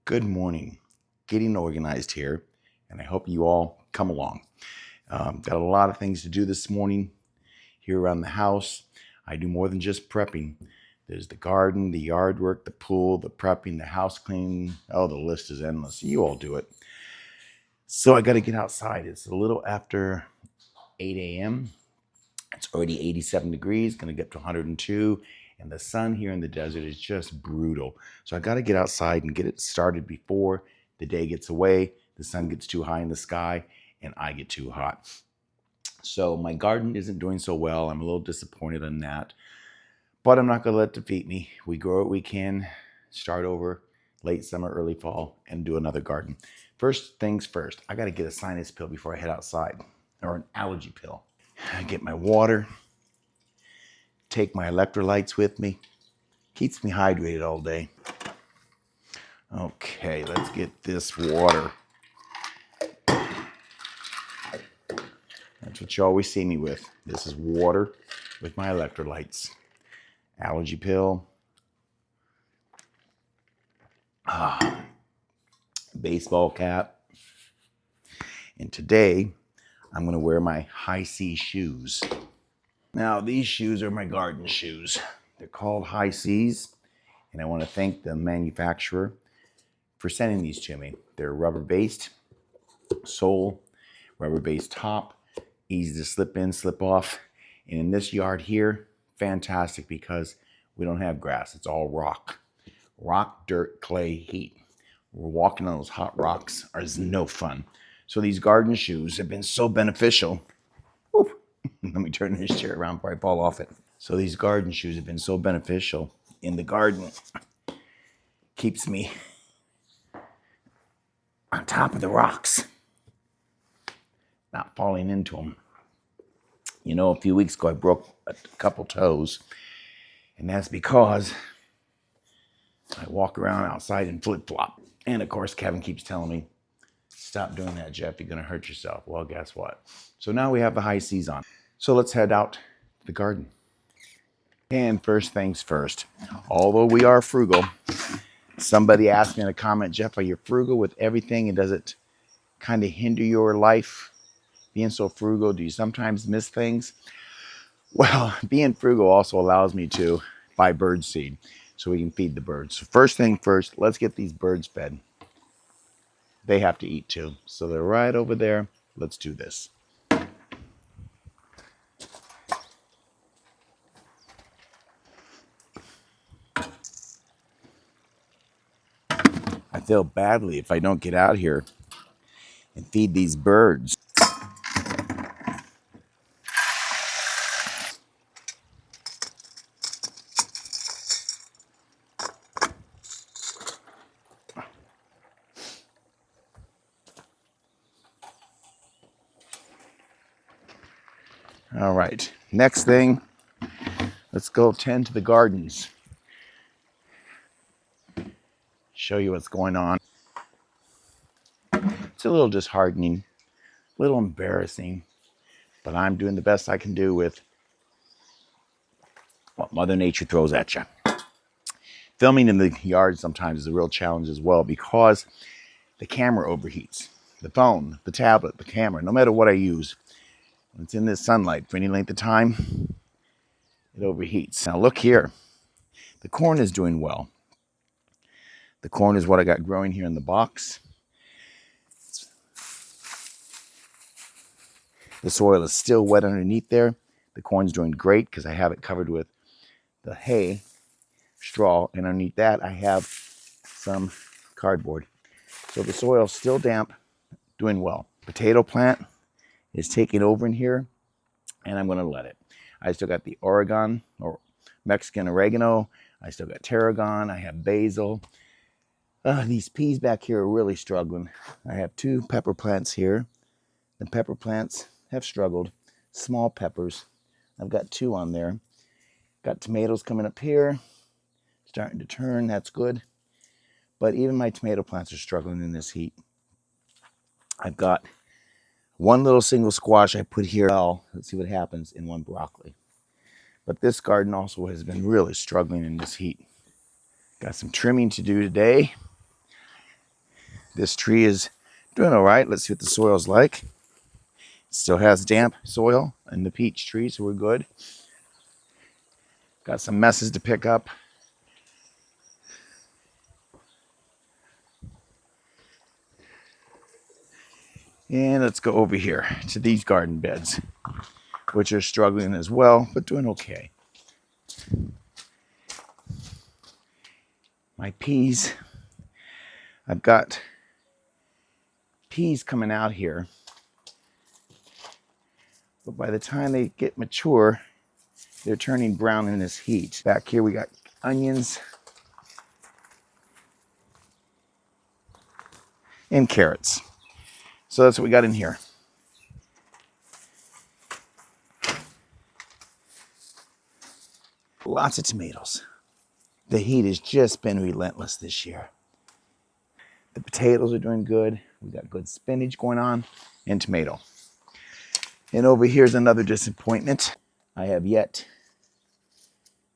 Good morning. Getting organized here, and I hope you all come along. Got a lot of things to do this morning here around the house. I do more than just prepping. There's the garden, the yard work, the pool, the prepping, the house cleaning. Oh, the list is endless. You all do it. So I got to get outside. It's a little after 8 a.m. It's already 87 degrees, going to get to 102. And the sun here in the desert is just brutal. So I got to get outside and get it started before the day gets away, the sun gets too high in the sky, and I get too hot. So my garden isn't doing so well. I'm a little disappointed in that. But I'm not going to let it defeat me. We grow what we can, start over late summer, early fall, and do another garden. First things first, I got to get a sinus pill before I head outside, or an allergy pill. I get my water, take my electrolytes with me. Keeps me hydrated all day. Okay, let's get this water. That's what you always see me with. This is water with my electrolytes. Allergy pill. Baseball cap. And today, I'm going to wear my high C shoes. Now, these shoes are my garden shoes. They're called high C's, and I want to thank the manufacturer for sending these to me. They're rubber-based sole, rubber-based top, easy to slip in, slip off. And in this yard here, fantastic because we don't have grass. It's all rock. Rock, dirt, clay, heat. We're walking on those hot rocks is no fun. So these garden shoes have been so beneficial. Whoop. Let me turn this chair around before I fall off it. So these garden shoes have been so beneficial in the garden. Keeps me on top of the rocks, not falling into them. You know, a few weeks ago I broke a couple toes, and that's because I walk around outside in flip-flop. And of course, Kevin keeps telling me, stop doing that, Jeff, you're going to hurt yourself. Well, guess what? So now we have the high C's on. So let's head out to the garden. And first things first, although we are frugal, somebody asked me in a comment, Jeff, are you frugal with everything? And does it kind of hinder your life being so frugal? Do you sometimes miss things? Well, being frugal also allows me to buy bird seed so we can feed the birds. So first thing first, let's get these birds fed. They have to eat too. So they're right over there. Let's do this. I feel badly if I don't get out here and feed these birds. All right, next thing, let's go tend to the gardens. Show you what's going on. It's a little disheartening, a little embarrassing, but I'm doing the best I can do with what Mother Nature throws at you. Filming in the yard sometimes is a real challenge as well because the camera overheats. The phone, the tablet, the camera, no matter what I use, when it's in this sunlight for any length of time, it overheats. Now look here. The corn is doing well. The corn is what I got growing here in the box. The soil is still wet underneath there. The corn's doing great because I have it covered with the hay, straw, and underneath that I have some cardboard. So the soil's still damp, doing well. Potato plant is taking over in here, and I'm going to let it. I still got the Oregon or Mexican oregano. I still got tarragon. I have basil. These peas back here are really struggling. I have 2 pepper plants here. The pepper plants have struggled. Small peppers. I've got 2 on there. Got tomatoes coming up here. Starting to turn. That's good. But even my tomato plants are struggling in this heat. I've got 1 little single squash I put here. Well, let's see what happens in 1 broccoli. But this garden also has been really struggling in this heat. Got some trimming to do today. This tree is doing all right. Let's see what the soil's like. It still has damp soil in the peach tree, so we're good. Got some messes to pick up. And let's go over here to these garden beds, which are struggling as well, but doing okay. My peas, I've got peas coming out here, but by the time they get mature, they're turning brown in this heat. Back here we got onions and carrots. So that's what we got in here. Lots of tomatoes. The heat has just been relentless this year. The potatoes are doing good. We got good spinach going on and tomato. And over here's another disappointment. I have yet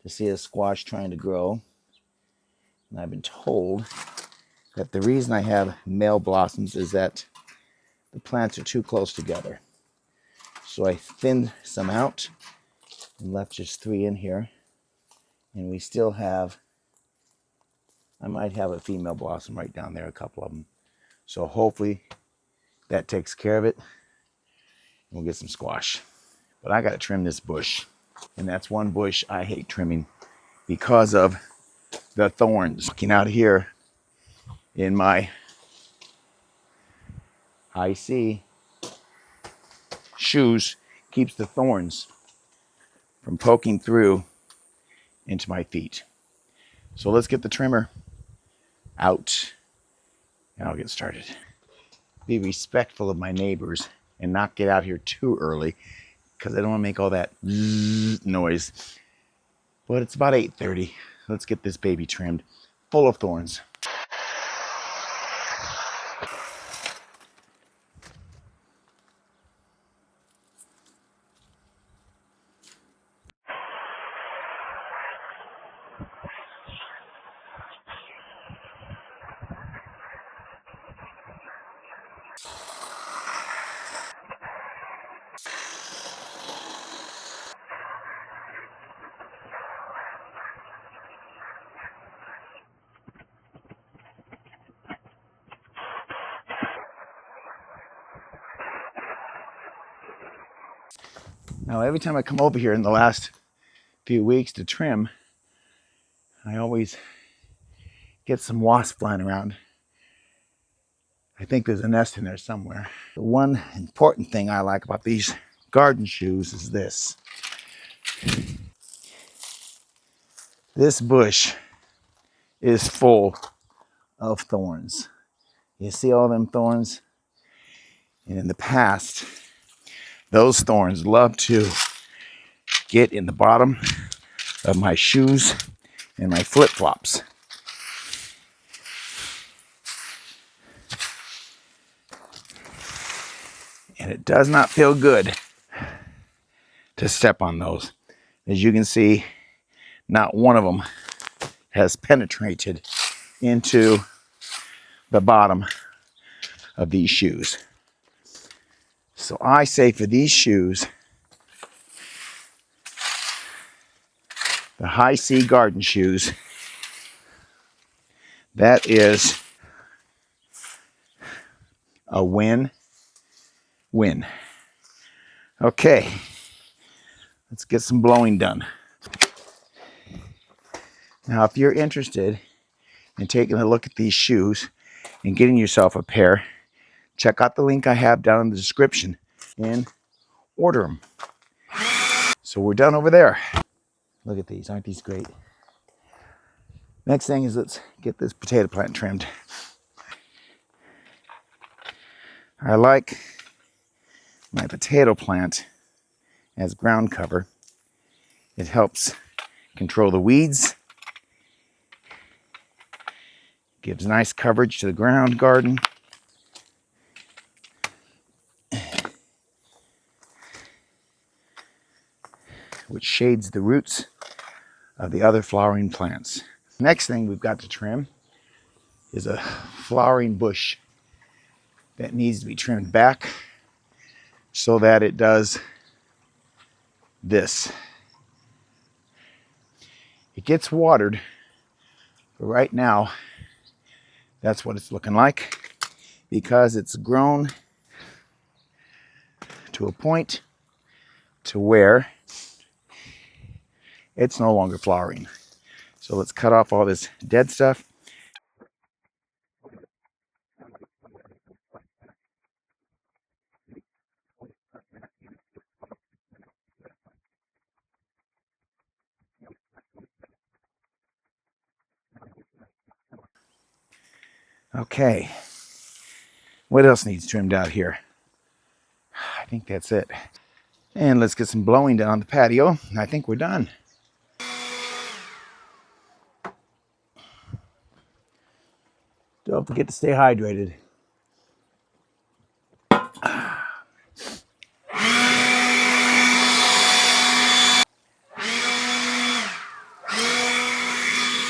to see a squash trying to grow. And I've been told that the reason I have male blossoms is that the plants are too close together. So I thinned some out and left just 3 in here. And we still have, I might have a female blossom right down there, a couple of them. So hopefully that takes care of it. And we'll get some squash. But I got to trim this bush. And that's one bush I hate trimming because of the thorns. Looking out here in my high C shoes keeps the thorns from poking through into my feet. So let's get the trimmer out and I'll get started. Be respectful of my neighbors and not get out here too early because I don't want to make all that noise. But it's about 8:30. Let's get this baby trimmed, full of thorns. Now, every time I come over here in the last few weeks to trim, I always get some wasps flying around. I think there's a nest in there somewhere. The one important thing I like about these garden shoes is this. This bush is full of thorns. You see all them thorns? And in the past, those thorns love to get in the bottom of my shoes and my flip-flops. And it does not feel good to step on those. As you can see, not one of them has penetrated into the bottom of these shoes. So I say for these shoes, the high C garden shoes, that is a win-win. Okay, let's get some blowing done. Now, if you're interested in taking a look at these shoes and getting yourself a pair, check out the link I have down in the description and order them. So we're done over there. Look at these, aren't these great? Next thing is let's get this potato plant trimmed. I like my potato plant as ground cover. It helps control the weeds, gives nice coverage to the ground garden. Which shades the roots of the other flowering plants. Next thing we've got to trim is a flowering bush that needs to be trimmed back so that it does this. It gets watered, but right now that's what it's looking like because it's grown to a point to where it's no longer flowering. So let's cut off all this dead stuff. Okay, what else needs trimmed out here? I think that's it. And let's get some blowing down on the patio. I think we're done. Don't forget to stay hydrated.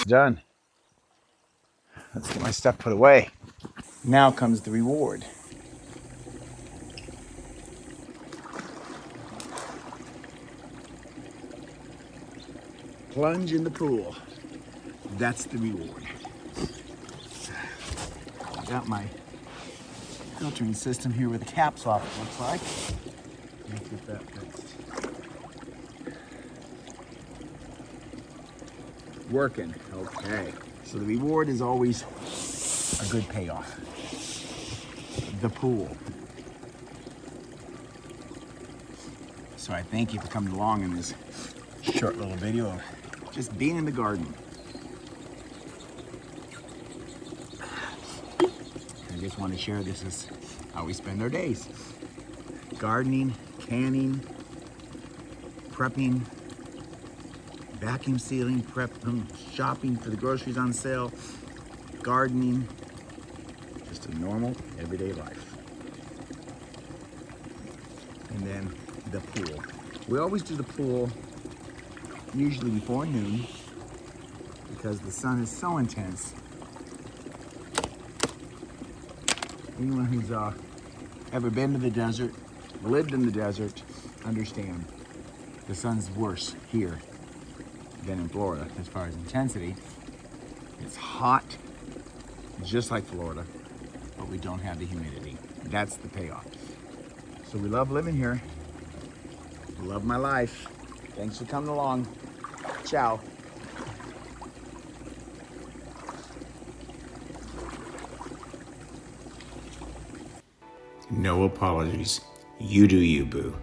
Done. Let's get my stuff put away. Now comes the reward. Plunge in the pool. That's the reward. Got my filtering system here with the caps off, it looks like. Let's get that fixed. Working. Okay. So the reward is always a good payoff. The pool. So I thank you for coming along in this short little video of just being in the garden. I just want to share this is how we spend our days. Gardening, canning, prepping, vacuum sealing, shopping for the groceries on sale, gardening, just a normal everyday life. And then the pool. We always do the pool usually before noon because the sun is so intense. Anyone who's ever been to the desert, lived in the desert, understand the sun's worse here than in Florida as far as intensity. It's hot, just like Florida, but we don't have the humidity. That's the payoff. So we love living here. Love my life. Thanks for coming along. Ciao. No apologies. You do you, boo.